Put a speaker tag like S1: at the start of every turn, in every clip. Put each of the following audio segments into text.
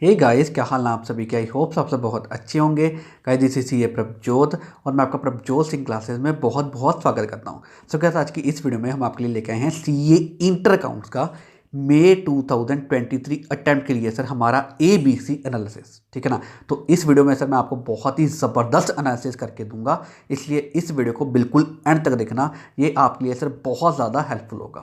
S1: Hey guys, क्या हाल है आप सभी के। आई होप आप सब बहुत अच्छे होंगे। गाइस दिस इज ये प्रभजोत और मैं आपका प्रभजोत सिंह क्लासेस में बहुत बहुत स्वागत करता हूं। सो गाइस आज की इस वीडियो में हम आपके लिए लेके आए हैं सीए इंटर अकाउंट्स का मई 2023 अटेम्प्ट के लिए सर हमारा ABC एनालिसिस। ठीक है ना। तो इस वीडियो में सर मैं आपको बहुत ही ज़बरदस्त एनालिसिस करके दूंगा, इसलिए इस वीडियो को बिल्कुल एंड तक देखना। ये आपके लिए सर बहुत ज़्यादा हेल्पफुल होगा।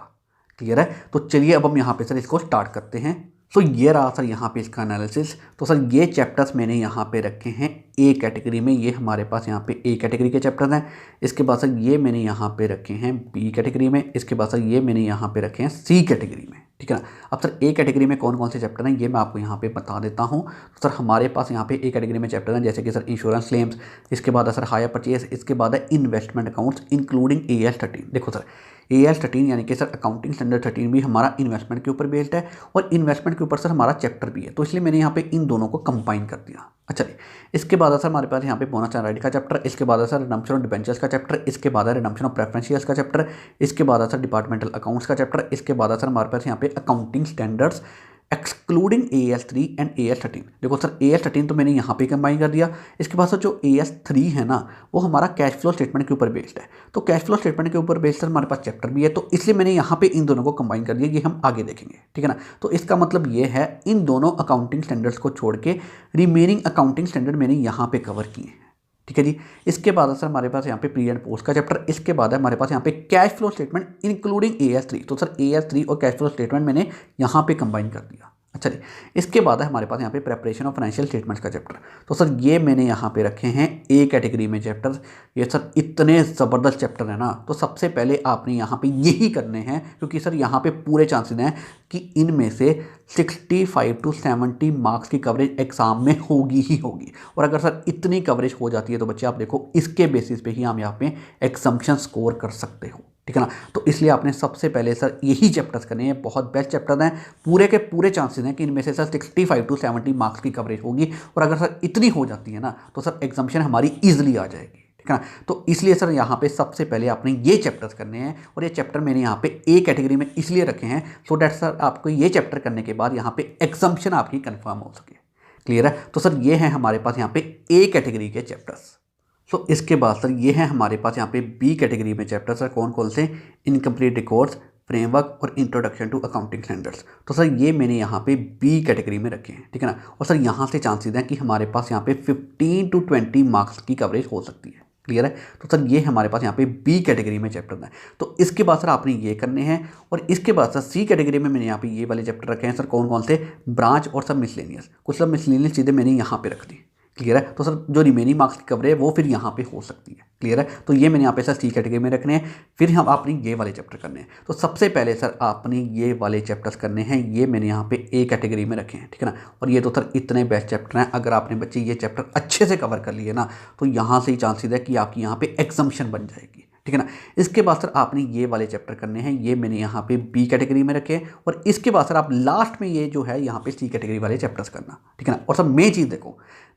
S1: क्लियर है। तो चलिए अब हम यहाँ पे सर इसको स्टार्ट करते हैं। तो ये रहा सर यहाँ पे इसका एनालिसिस। तो सर ये चैप्टर्स मैंने यहाँ पे रखे हैं ए कैटेगरी में। ये हमारे पास यहाँ पे ए कैटेगरी के चैप्टर्स हैं। इसके बाद सर ये मैंने यहाँ पे रखे हैं बी कैटेगरी में। इसके बाद सर ये मैंने यहाँ पे रखे हैं सी कैटेगरी में। ठीक है ना। अब सर ए कैटेगरी में कौन कौन से चैप्टर हैं ये मैं आपको यहाँ पे बता देता हूँ। तो सर हमारे पास यहाँ पे ए कैटेगरी में चैप्टर हैं जैसे कि सर इंश्योरेंस क्लेम्स, इसके बाद है सर हायर परचेज, इसके बाद है इन्वेस्टमेंट अकाउंट्स इंक्लूडिंग AS13। देखो सर AS13 यानी कि सर अकाउंटिंग स्टैंडर्ड 13 भी हमारा इन्वेस्टमेंट के ऊपर बेस्ड है और इन्वेस्टमेंट के ऊपर सर हमारा चैप्टर भी है, तो इसलिए मैंने यहाँ पे इन दोनों को कंबाइन कर दिया। अच्छा जी। इसके बाद है सर हमारे पास यहाँ पे बोनस एंड राइट का चैप्टर, इसके बाद है सर रिडम्पशन ऑफ डिबेंचर्स का चैप्टर, इसके बाद है रिडम्पशन ऑफ प्रेफरेंस शेयर्स का चैप्टर, इसके बाद है सर डिपार्टमेंटल अकाउंट्स का चैप्टर, इसके बाद है सर हमारे पास यहाँ पे accounting standards excluding AS3 and AS13। देखो सर AS13 तो मैंने यहाँ पे कंबाइन कर दिया। इसके बाद सर जो AS3 है ना वो हमारा कैश फ्लो स्टेटमेंट के ऊपर बेस्ड है, तो कैश फ्लो स्टेटमेंट के ऊपर बेस्ड सर हमारे पास चैप्टर भी है, तो इसलिए मैंने यहाँ पे इन दोनों को कंबाइन कर दिया। ये हम आगे देखेंगे। ठीक है ना। तो इसका मतलब ये है इन दोनों अकाउंटिंग स्टैंडर्ड्स को छोड़ के रिमेनिंग अकाउंटिंग स्टैंडर्ड मैंने यहाँ पे कवर किए हैं। ठीक है जी। इसके बाद है सर हमारे पास यहाँ पे प्री एंड पोस्ट का चैप्टर, इसके बाद है हमारे पास यहाँ पे cash flow statement including AS3। तो सर AS3 और कैश फ्लो स्टेटमेंट मैंने यहाँ पे कंबाइन कर दिया। अच्छा जी। इसके बाद है हमारे पास यहाँ पे प्रेपरेशन ऑफ फाइनेंशियल स्टेटमेंट्स का चैप्टर। तो सर ये मैंने यहाँ पे रखे हैं ए कैटेगरी में चैप्टर। ये सर इतने ज़बरदस्त चैप्टर है ना, तो सबसे पहले आपने यहाँ पे यही करने हैं क्योंकि सर यहाँ पे पूरे चांसेस हैं कि इनमें से 65 to 70 मार्क्स की कवरेज एग्जाम में होगी ही होगी। और अगर सर इतनी कवरेज हो जाती है तो बच्चे आप देखो इसके बेसिस पे ही हम यहाँ पे एग्जम्पशन स्कोर कर सकते हो। ठीक है ना। तो इसलिए आपने सबसे पहले सर यही चैप्टर्स करने हैं, बहुत बेस्ट चैप्टर हैं। पूरे के पूरे चांसेस हैं कि इनमें से सर 65 to 70 मार्क्स की कवरेज होगी और अगर सर इतनी हो जाती है ना तो सर एग्जाम्पशन हमारी ईजिली आ जाएगी। ठीक है ना। तो इसलिए सर यहाँ पे सबसे पहले आपने ये चैप्टर्स करने हैं और ये चैप्टर मैंने यहाँ पे ए कैटेगरी में इसलिए रखे हैं सो डैट सर आपको ये चैप्टर करने के बाद यहाँ पे एग्जाम्पशन आपकी कन्फर्म हो सके। क्लियर है। तो सर ये हैं हमारे पास यहाँ पे ए कैटेगरी के चैप्टर्स। सो इसके बाद सर ये है हमारे पास यहाँ पे बी कैटेगरी में चैप्टर सर कौन कौन से, इनकम्प्लीट रिकॉर्ड्स, फ्रेमवर्क और इंट्रोडक्शन टू अकाउंटिंग स्टैंडर्ड्स। तो सर ये मैंने यहाँ पे बी कैटेगरी में रखे हैं। ठीक है ना। और सर यहाँ से चांसेस हैं कि हमारे पास यहाँ पे 15 to 20 मार्क्स की कवरेज हो सकती है। क्लियर है। तो सर ये हमारे पास यहाँ पे बी कैटेगरी में चैप्टर है। तो इसके बाद सर आपने ये करने हैं और इसके बाद सर सी कैटेगरी में मैंने यहाँ पे ये वाले चैप्टर रखे हैं सर कौन कौन से, ब्रांच और सब मिसलेनियस। कुछ सब मिसलेनियस चीज़ें मैंने यहाँ पे रख दी। क्लियर है। तो सर जो रिमेनिंग मार्क्स की कवरेज है वो फिर यहाँ पे हो सकती है। क्लियर है। तो ये मैंने यहाँ पे सर सी कैटेगरी में रखने हैं। फिर हम आपने ये वाले चैप्टर करने हैं। तो सबसे पहले सर आपने ये वाले चैप्टर्स करने हैं, ये मैंने यहाँ पे ए कैटेगरी में रखे हैं। ठीक है ना। और ये तो सर इतने बेस्ट चैप्टर हैं, अगर आपने बच्चे ये चैप्टर अच्छे से कवर कर लिए ना तो यहाँ से ही चांसेस है कि आपकी यहाँ पे एग्जम्पशन बन जाएगी। ठीक है ना। इसके बाद सर आपने ये वाले चैप्टर करने हैं, ये मैंने यहाँ पे बी कैटेगरी में रखे हैं और इसके बाद सर आप लास्ट में ये जो है यहाँ पे सी कैटेगरी वाले चैप्टर्स करना। ठीक है ना। और सर मेन चीज़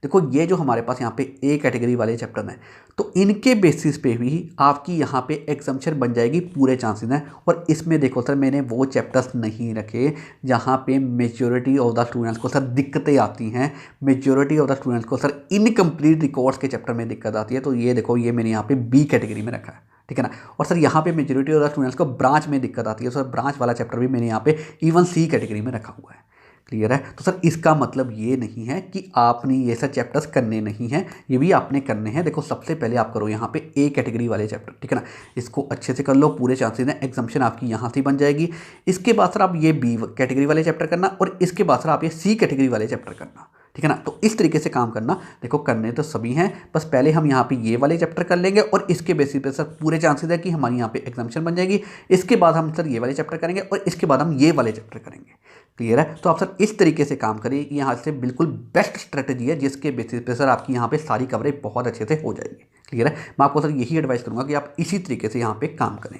S1: देखो ये जो हमारे पास यहाँ पे ए कैटेगरी वाले चैप्टर हैं तो इनके बेसिस पे भी आपकी यहाँ पे एग्जम्पशन बन जाएगी, पूरे चांसेस हैं। और इसमें देखो सर मैंने वो चैप्टर्स नहीं रखे जहाँ पे मेजॉरिटी ऑफ द स्टूडेंट्स को सर दिक्कतें आती हैं। मेजॉरिटी ऑफ द स्टूडेंट्स को सर इनकम्प्लीट रिकॉर्ड्स के चैप्टर में दिक्कत आती है। तो ये देखो ये मैंने यहाँ पे बी कैटेगरी में रखा है। ठीक है ना। और सर यहाँ पे मेजॉरिटी ऑफ द स्टूडेंट्स को ब्रांच में दिक्कत आती है, सर ब्रांच वाला चैप्टर भी मैंने यहाँ पे इवन सी कैटेगरी में रखा हुआ है। क्लियर है। तो सर इसका मतलब ये नहीं है कि आपने ये सब चैप्टर्स करने नहीं हैं, ये भी आपने करने हैं। देखो सबसे पहले आप करो यहाँ पे ए कैटेगरी वाले चैप्टर। ठीक है ना। इसको अच्छे से कर लो, पूरे चांसेस हैं एग्जाम्पशन आपकी यहाँ से बन जाएगी। इसके बाद सर आप ये बी कैटेगरी वाले चैप्टर करना और इसके बाद सर आप ये सी कैटेगरी वाले चैप्टर करना। ठीक है ना। तो इस तरीके से काम करना। देखो करने तो सभी हैं, बस पहले हम यहाँ पे ये वाले चैप्टर कर लेंगे और इसके बेसिस पे सर पूरे चांसेस है कि हमारी यहाँ पे एग्जाम्पशन बन जाएगी। इसके बाद हम सर ये वाले चैप्टर करेंगे और इसके बाद हम ये वाले चैप्टर करेंगे। क्लियर है। तो आप सर इस तरीके से काम करिए, यहाँ से बिल्कुल बेस्ट स्ट्रेटजी है जिसके बेसिस पे सर आपकी यहाँ पे सारी कवरेज बहुत अच्छे से हो जाएगी। क्लियर है। मैं आपको सर यही एडवाइस करूँगा कि आप इसी तरीके से यहाँ पे काम करें।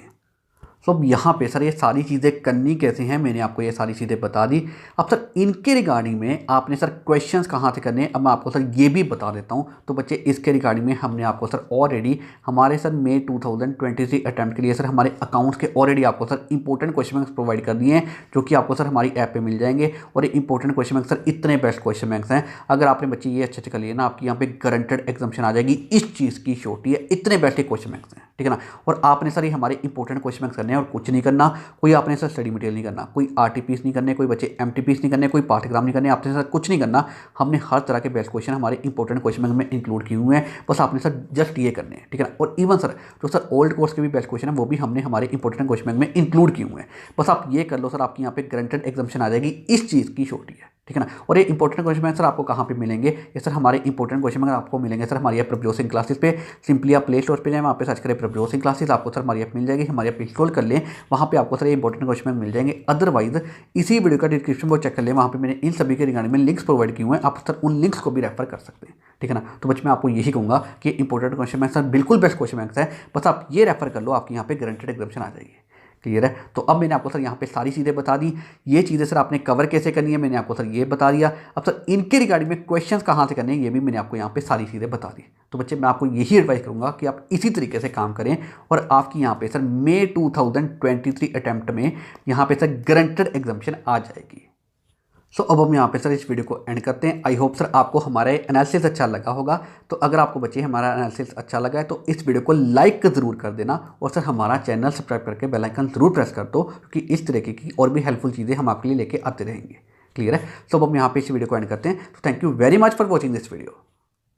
S1: सो अब यहाँ पे सर ये सारी चीज़ें करनी कैसे हैं, मैंने आपको ये सारी चीज़ें बता दी। अब सर इनके रिगार्डिंग में आपने सर क्वेश्चंस कहाँ से करने हैं अब मैं आपको सर ये भी बता देता हूँ। तो बच्चे इसके रिगार्डिंग में हमने आपको सर ऑलरेडी हमारे सर मई 2023 अटैम्प्ट के लिए सर हमारे अकाउंट्स के ऑलरेडी आपको sir important question banks provide कर दिए हैं, जो कि आपको सर हमारी ऐप पर मिल जाएंगे। और ये इंपॉर्टेंट क्वेश्चन बैंक सर इतने बेस्ट क्वेश्चन बैंक्स हैं, अगर आपने बच्चे ये अच्छे से कर लिए ना, आपकी यहाँ पे गारंटेड एग्जाम्शन आ जाएगी, इस चीज़ की श्योरिटी है। इतने बेस्ट क्वेश्चन बैंक्स हैं, ठीक है ना। और आपने सर ये हमारे इंपॉर्टेंट क्वेश्चन बैंक्स करने हैं और कुछ नहीं करना, कोई आपने सर स्टडी मटेरियल नहीं करना, कोई आरटीपीस नहीं करने, कोई बच्चे एमटीपीस नहीं करने, कोई पाठ्यक्रम नहीं करने, आपने सर कुछ नहीं करना। हमने हर तरह के बेस्ट क्वेश्चन हमारे इंपॉर्टेंट क्वेश्चन बैंक में इंक्लूड किए हुए हैं, बस आपने सर जस्ट ये करने हैं, ठीक है ना। और इवन सर जो सर ओल्ड कोर्स के भी बेस्ट क्वेश्चन है वो भी हमने हमारे इंपॉर्टेंट क्वेश्चन बैंक में इंक्लूड किए हुए हैं। बस आप ये कर लो सर, आपकी यहाँ पे गारंटेड एग्जाम्शन आ जाएगी, इस चीज़ की श्योरिटी है, ठीक है ना। और ये इंपॉर्टेंट क्वेश्चन बैंक सर आपको कहाँ पे मिलेंगे, ये सर हमारे इंपॉर्टेंट क्वेश्चन बैंक आपको मिलेंगे सर हमारी प्रभजोत सिंह क्लासेस पे। सिंपली आप प्ले स्टोर पे जाएं, वहाँ पे सर्च करें प्रभजोत सिंह क्लासेस, आपको सर हमारी ऐप मिल जाएगी, हमारी ऐप इंस्टॉल कर लें, वहाँ पे आपको सर ये इंपॉर्टेंट क्वेश्चन बैंक मिल जाएंगे। अदरवाइज इसी वीडियो का डिस्क्रिप्शन वो चेक कर लें, वहाँ पे मैंने इन सभी के रिगार्डिंग में लिंक्स प्रोवाइड किए हुए हैं, आप सर उन लिंक्स को भी रेफर कर सकते हैं, ठीक है ना। तो बच्चे मैं आपको यही कहूँगा कि इंपॉर्टेंट क्वेश्चन बैंक सर बिल्कुल बेस्ट क्वेश्चन बैंक है, बस आप ये रेफर कर लो, आपकी यहाँ पे गारंटेड एग्जाम्शन आ जाएगी। क्लियर है। तो अब मैंने आपको सर यहाँ पे सारी चीज़ें बता दी, ये चीज़ें सर आपने कवर कैसे करनी है मैंने आपको सर ये बता दिया। अब सर इनके रिगार्डिंग में क्वेश्चंस कहाँ से करने हैं ये भी मैंने आपको यहाँ पे सारी चीज़ें बता दी। तो बच्चे मैं आपको यही एडवाइस करूँगा कि आप इसी तरीके से काम करें और आपकी यहाँ पे सर मई 2023 अटैम्प्ट में यहाँ पे सर गारंटेड एग्जाम्शन आ जाएगी। सो अब हम यहाँ पे सर इस वीडियो को एंड करते हैं। आई होप सर आपको हमारा एनालिसिस अच्छा लगा होगा। तो अगर आपको बच्चे हमारा एनालिसिस अच्छा लगा है तो इस वीडियो को लाइक ज़रूर कर देना और सर हमारा चैनल सब्सक्राइब करके बेल आइकन ज़रूर प्रेस कर दो, क्योंकि इस तरीके की और भी हेल्पफुल चीज़ें हम आपके लिए लेके आते रहेंगे। क्लियर है। सो अब हम यहाँ पे इस वीडियो को एंड करते हैं। तो thank you very much for watching this video.